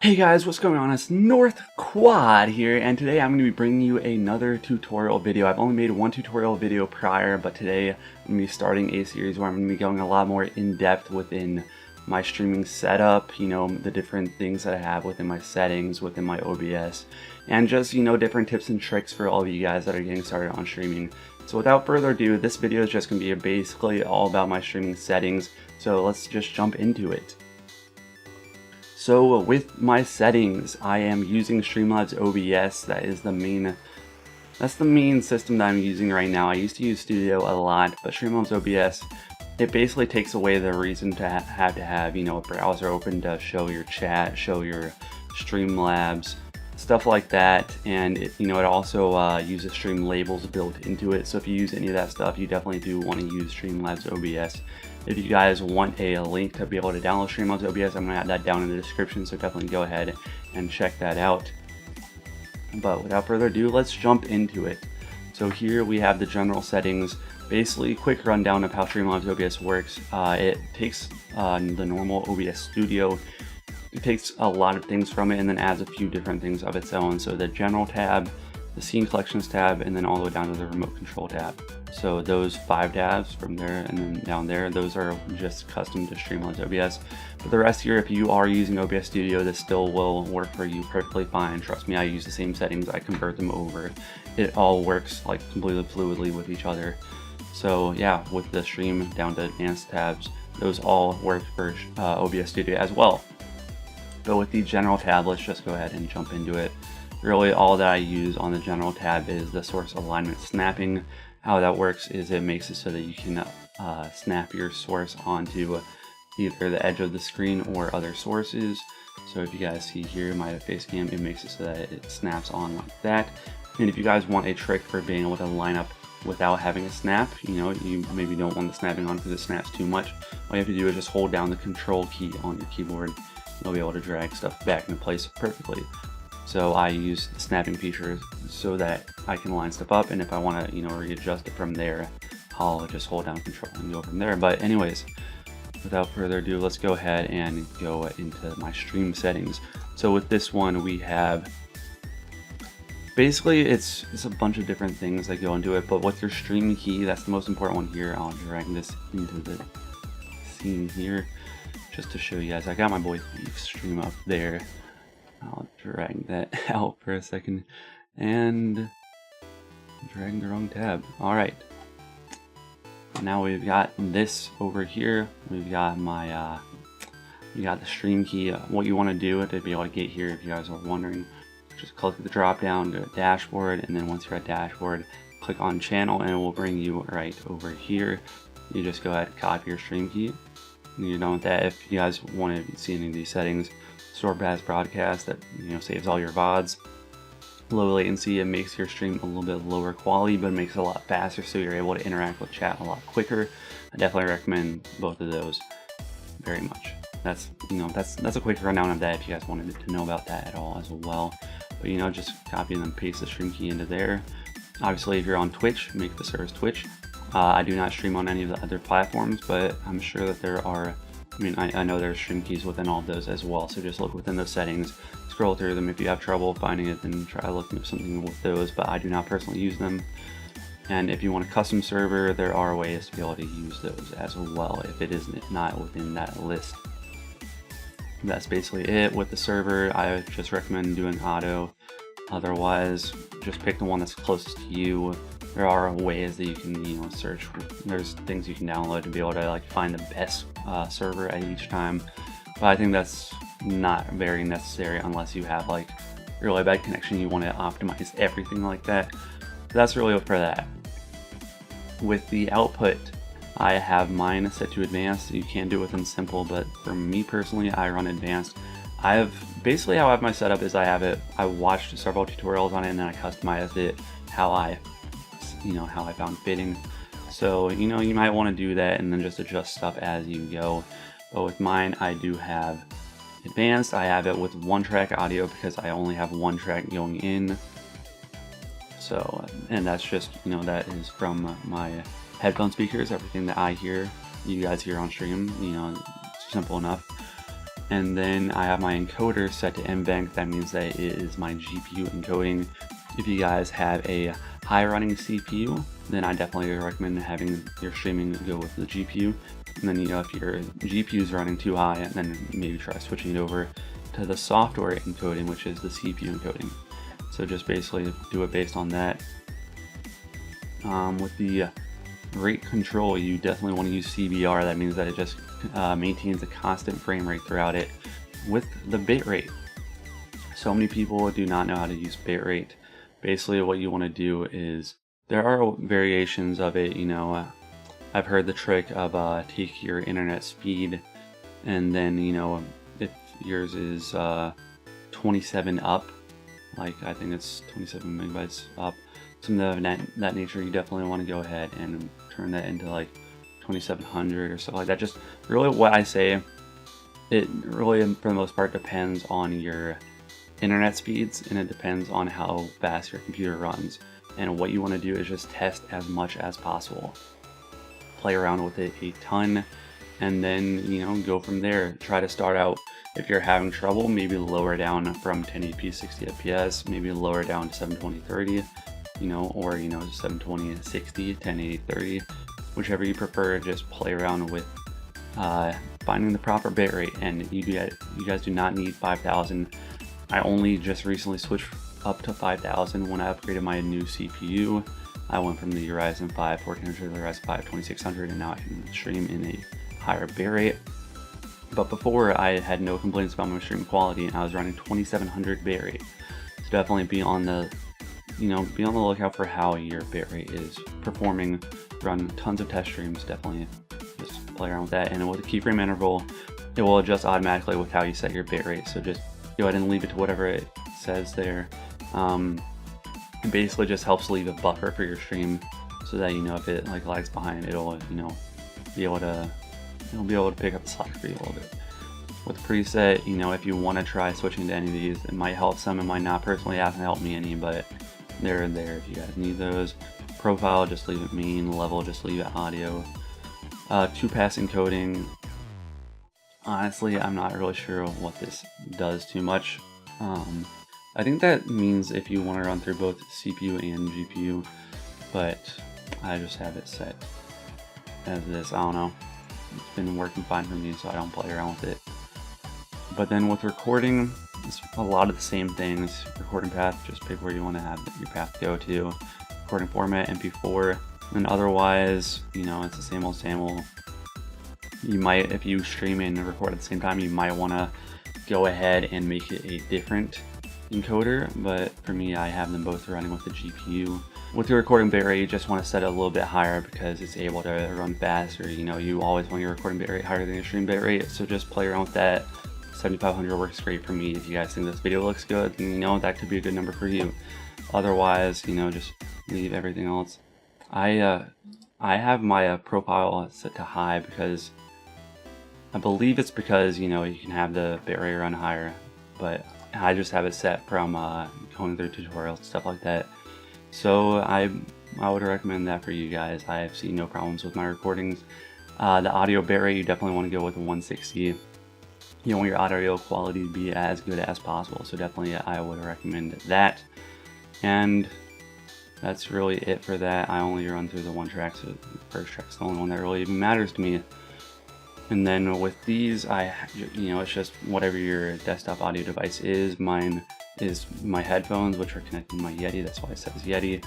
Hey guys, what's going on? It's North Qwad here, and today I'm going to be bringing you another tutorial video. I've only made one tutorial video prior, but today I'm going to be starting a series where I'm going to be going a lot more in-depth within my streaming setup, you know, the different things that I have within my settings, within my OBS, and just, you know, different tips and tricks for all of you guys that are getting started on streaming. So without further ado, this video is just going to be basically all about my streaming settings, so let's just jump into it. So with my settings, I am using Streamlabs OBS. That's the main system that I'm using right now. I used to use Studio a lot, but Streamlabs OBS, it basically takes away the reason to have, you know, a browser open to show your chat, show your Streamlabs, stuff like that. And it, you know, it also uses stream labels built into it. So if you use any of that stuff, you definitely do want to use Streamlabs OBS. If you guys want a link to be able to download Streamlabs OBS, I'm going to add that down in the description, so definitely go ahead and check that out. But without further ado, let's jump into it. So here we have the general settings. Basically, quick rundown of how Streamlabs OBS works. It takes the normal OBS Studio, it takes a lot of things from it and then adds a few different things of its own. So the general tab, the scene collections tab, and then all the way down to the remote control tab. So those 5 tabs from there and then down there, those are just custom to Streamlabs OBS. But the rest here, if you are using OBS Studio, this still will work for you perfectly fine. Trust me, I use the same settings, I convert them over. It all works like completely fluidly with each other. So yeah, with the stream down to advanced tabs, those all work for OBS Studio as well. But with the general tab, let's just go ahead and jump into it. Really, all that I use on the general tab is the source alignment snapping. How that works is it makes it so that you can snap your source onto either the edge of the screen or other sources. So if you guys see here my face cam, it makes it so that it snaps on like that. And if you guys want a trick for being able to line up without having a snap, you know, you maybe don't want the snapping on because it snaps too much, all you have to do is just hold down the control key on your keyboard. You'll be able to drag stuff back into place perfectly. So I use the snapping feature so that I can line stuff up, and if I want to, you know, readjust it from there, I'll just hold down control and go from there. But anyways, without further ado, let's go ahead and go into my stream settings. So with this one, we have basically it's a bunch of different things that go into it, but with your stream key, that's the most important one here. I'll drag this into the scene here just to show you guys. I got my boy Thief stream up there. I'll drag that out for a second and drag the wrong tab. Alright, now we've got this over here. We've got my we got the stream key. What you want to do to be able to get here, if you guys are wondering, just click the drop down to dashboard, and then once you're at dashboard, click on channel and it will bring you right over here. You just go ahead and copy your stream key and you're done with that. If you guys want to see any of these settings, store pass broadcast, that, you know, saves all your VODs. Low latency, it makes your stream a little bit lower quality, but it makes it a lot faster, so you're able to interact with chat a lot quicker. I definitely recommend both of those very much. That's, you know, that's a quick rundown of that if you guys wanted to know about that at all as well. But, you know, just copy and then paste the stream key into there. Obviously, if you're on Twitch, make the service Twitch. I do not stream on any of the other platforms, but I'm sure that there are, I mean, I know there's stream keys within all of those as well, so just look within those settings, scroll through them. If you have trouble finding it, then try looking up something with those, but I do not personally use them. And if you want a custom server, there are ways to be able to use those as well if it is not within that list. That's basically it with the server. I just recommend doing auto. Otherwise, just pick the one that's closest to you. There are ways that you can, you know, search. There's things you can download to be able to like find the best server at each time. But I think that's not very necessary unless you have like really bad connection. You want to optimize everything like that. So that's really it for that. With the output, I have mine set to advanced. You can do it within simple, but for me personally, I run advanced. Basically how I have my setup is I watched several tutorials on it and then I customized it how I found fitting. So, you know, you might want to do that and then just adjust stuff as you go. But with mine, I do have advanced. I have it with 1-track audio because I only have 1 track going in. So, and that's just, you know, that is from my headphone speakers. Everything that I hear, you guys hear on stream, you know, it's simple enough. And then I have my encoder set to NVENC. That means that it is my GPU encoding. If you guys have a high running CPU, then I definitely recommend having your streaming go with the GPU. And then, if your GPU is running too high, then maybe try switching it over to the software encoding, which is the CPU encoding. So just basically do it based on that. With the rate control, you definitely want to use CBR. That means that it just maintains a constant frame rate throughout it. With the bit rate, so many people do not know how to use bit rate. Basically what you want to do is, there are variations of it, I've heard the trick of take your internet speed, and then if yours is 27 up, like I think it's 27 megabytes up, something of that nature, you definitely want to go ahead and turn that into like 2700 or something like that. Just really what I say, it really for the most part depends on your internet speeds, and it depends on how fast your computer runs. And what you want to do is just test as much as possible, play around with it a ton, and then go from there. Try to start out, if you're having trouble, maybe lower down from 1080p 60 fps, maybe lower down to 720 30, or 720 60, 1080 30, whichever you prefer. Just play around with finding the proper bitrate. And you guys do not need 5000. I only just recently switched up to 5000 when I upgraded my new CPU. I went from the Ryzen 5 1400 to the Ryzen 5 2600, and now I can stream in a higher bitrate. But before, I had no complaints about my stream quality, and I was running 2700 bitrate. So definitely be on the lookout for how your bitrate is performing. Run tons of test streams. Definitely just play around with that. And with the keyframe interval, it will adjust automatically with how you set your bitrate. So just go ahead and leave it to whatever it says there. It basically just helps leave a buffer for your stream, so that if it like lags behind, it'll be able to pick up the slack for you a little bit. With preset, if you want to try switching to any of these, it might help some, it might not. Personally, it hasn't helped me any, but they're there if you guys need those. Profile, just leave it main. Level, just leave it audio. 2-pass encoding, honestly, I'm not really sure what this does too much. I think that means if you want to run through both CPU and GPU, but I just have it set as this. I don't know. It's been working fine for me, so I don't play around with it. But then with recording, it's a lot of the same things. Recording path, just pick where you want to have your path go to. Recording format, MP4. And otherwise, it's the same old. You might, if you stream and record at the same time, you might want to go ahead and make it a different encoder, but for me, I have them both running with the GPU. With your recording bitrate, you just want to set it a little bit higher because it's able to run faster. You always want your recording bitrate higher than your stream bitrate, so just play around with that. 7500 works great for me. If you guys think this video looks good, then that could be a good number for you. Otherwise, just leave everything else. I have my profile set to high because I believe it's because you can have the bitrate run higher, but I just have it set from going through tutorials, stuff like that. So I would recommend that for you guys. I have seen no problems with my recordings. The audio bitrate, you definitely want to go with 160. You want your audio quality to be as good as possible, so definitely I would recommend that. And that's really it for that. I only run through the one track, so the first track's the only one that really even matters to me. And then with these, it's just whatever your desktop audio device is. Mine is my headphones, which are connected to my Yeti. That's why it says Yeti.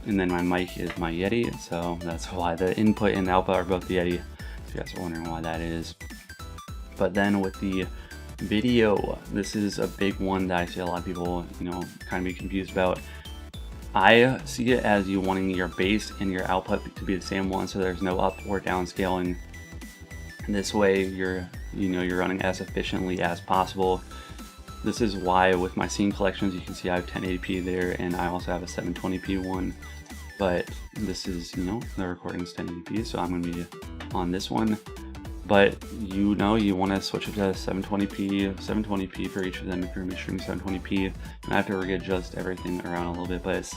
And then my mic is my Yeti, so that's why the input and the output are both the Yeti. If you guys are wondering why that is. But then with the video, this is a big one that I see a lot of people, kind of be confused about. I see it as you wanting your base and your output to be the same one, so there's no up or down scaling. And this way, you're running as efficiently as possible. This is why with my scene collections, you can see I have 1080p there, and I also have a 720p one. But this is, the recording's 1080p, so I'm gonna be on this one. But you want to switch it to 720p for each of them if you're gonna be streaming 720p. And I have to readjust everything around a little bit, but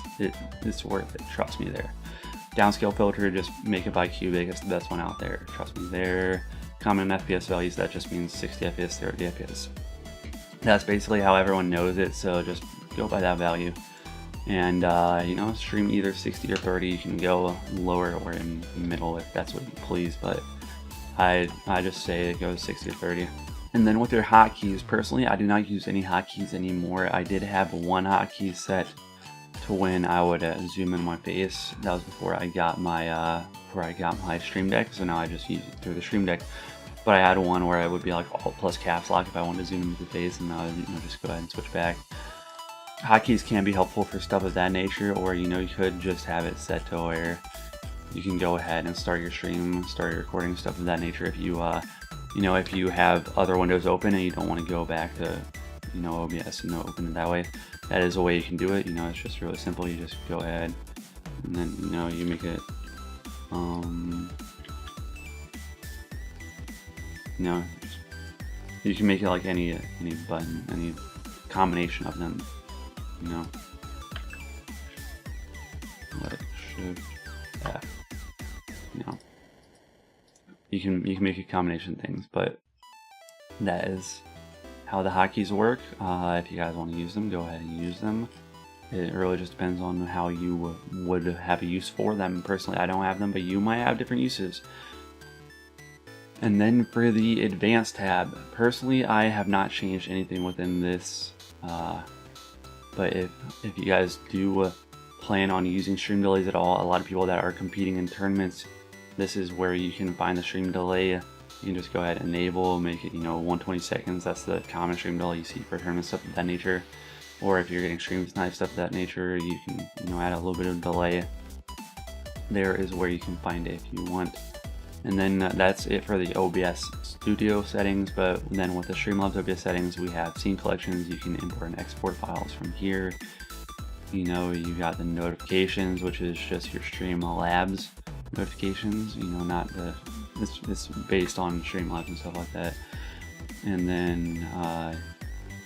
it's worth it. Trust me there. Downscale filter, just make it by cubic. It's the best one out there. Trust me there. common FPS values, that just means 60 FPS, 30 FPS. That's basically how everyone knows it, so just go by that value. And you know, stream either 60 or 30. You can go lower or in the middle if that's what you please, but I just say it goes 60 or 30. And then with your hotkeys, personally, I do not use any hotkeys anymore. I did have one hotkey set to when I would zoom in my face. That was before I got my Stream Deck, so now I just use it through the Stream Deck. But I had one where it would be like Alt plus caps lock if I wanted to zoom into the face, and I would, you know, just go ahead and switch back. Hotkeys can be helpful for stuff of that nature, or you know, you could just have it set to where you can go ahead and start your stream, start your recording, stuff of that nature. If you you know, if you have other windows open and you don't want to go back to, you know, OBS, you know, open it that way, that is a way you can do it. You know, it's just really simple. You just go ahead and then, you know, you make it you know, you can make it like any button, any combination of them, you know, like Shift F, you know, you can make a combination of things, but that is how the hotkeys work. If you guys want to use them, go ahead and use them. It really just depends on how you would have a use for them. Personally, I don't have them, but you might have different uses. And then for the advanced tab, personally, I have not changed anything within this. But if you guys do plan on using stream delays at all, a lot of people that are competing in tournaments, this is where you can find the stream delay. You can just go ahead and enable, make it, you know, 120 seconds. That's the common stream delay you see for tournament stuff of that nature. Or if you're getting stream snipe stuff of that nature, you can, you know, add a little bit of delay. There is where you can find it if you want. And then that's it for the OBS studio settings. But then with the Streamlabs OBS settings, we have scene collections. You can import and export files from here. You know, you got the notifications, which is just your Streamlabs notifications. You know, not the it's based on Streamlabs and stuff like that. And then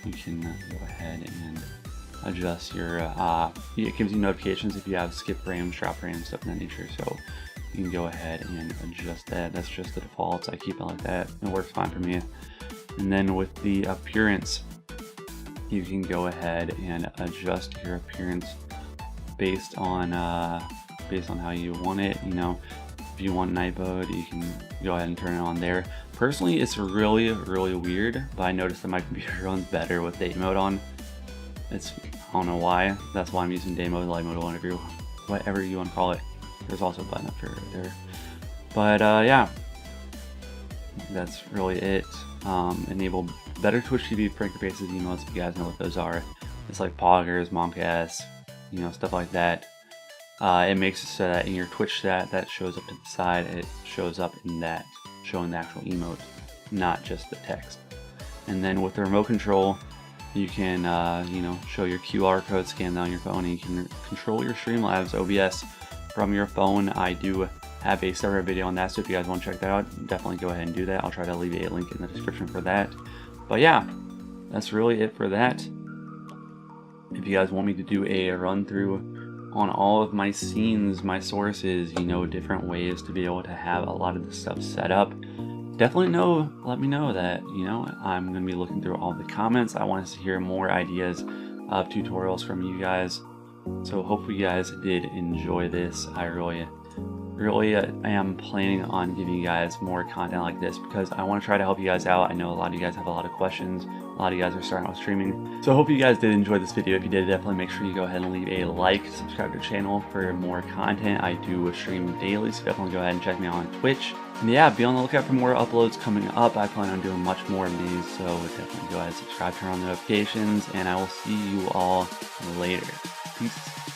you can go ahead and adjust your it gives you notifications if you have skip frames, drop frames, stuff of that nature. So you can go ahead and adjust that. That's just the defaults. I keep it like that. It works fine for me. And then with the appearance, you can go ahead and adjust your appearance based on how you want it. You know, if you want night mode, you can go ahead and turn it on there. Personally, it's really weird, but I noticed that my computer runs better with day mode on. I don't know why. That's why I'm using day mode, light mode, whatever you want to call it. There's also a button up here right there. But yeah, that's really it. Enable better Twitch TV pranker faces emotes if you guys know what those are. It's like poggers, momcasts, you know, stuff like that. It makes it so that in your Twitch stat that shows up to the side, it shows up in that, showing the actual emote, not just the text. And then with the remote control, you can you know, show your QR code scan down your phone, and you can control your Streamlabs OBS from your phone. I do have a separate video on that, so if you guys want to check that out, definitely go ahead and do that. I'll try to leave a link in the description for that. But yeah, that's really it for that. If you guys want me to do a run through on all of my scenes, my sources, you know, different ways to be able to have a lot of this stuff set up, definitely let me know that, you know, I'm going to be looking through all the comments. I want to hear more ideas of tutorials from you guys. So hopefully you guys did enjoy this. I really am planning on giving you guys more content like this because I want to try to help you guys out. I know a lot of you guys have a lot of questions. A lot of you guys are starting out streaming. So I hope you guys did enjoy this video. If you did, definitely make sure you go ahead and leave a like, subscribe to the channel for more content. I do stream daily, so definitely go ahead and check me out on Twitch. And yeah, be on the lookout for more uploads coming up. I plan on doing much more of these, so definitely go ahead and subscribe, turn on the notifications, and I will see you all later. Peace.